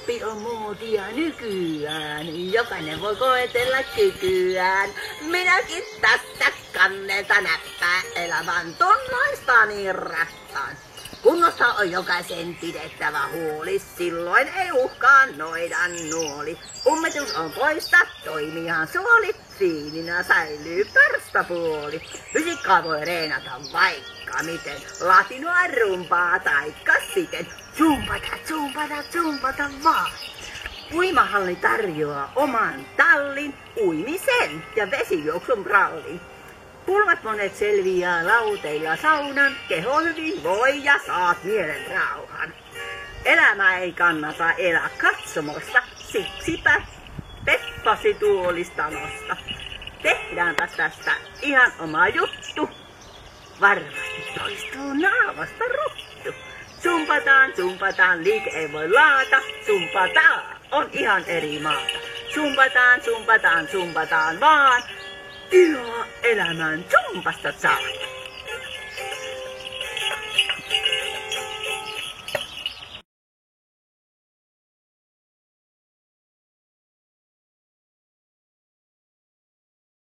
Sappi on muotia nykyään, jokainen voi koetella kykyään. Minäkin tästä kannelta näppää elämän tunnoistani rappaan. Kunnossa on jokaisen pidettävä huoli, silloin ei uhkaa noidan nuoli. Ummetus on poista, toimihan suoli, siininä säilyy pörstäpuoli. Fysiikkaa voi reenata vaikka miten, latinua rumpaa taikka siten. Zumpata vaan. Uimahalli tarjoaa oman tallin, uimisen ja vesijuoksun rallin. Pulmat monet selviää lauteilla saunan, keho hyvin voi ja saat mielen rauhan. Elämä ei kannata elää katsomosta, siksipä Peppasi tuolista nosta. Tehdäänpä tästä ihan oma juttu, varmasti toistuu naavasta ruttu. Zumpataan, liike ei voi laata, zumpataan on ihan eri maata. Zumpataan vaan, iloa elämän zumpasta saa.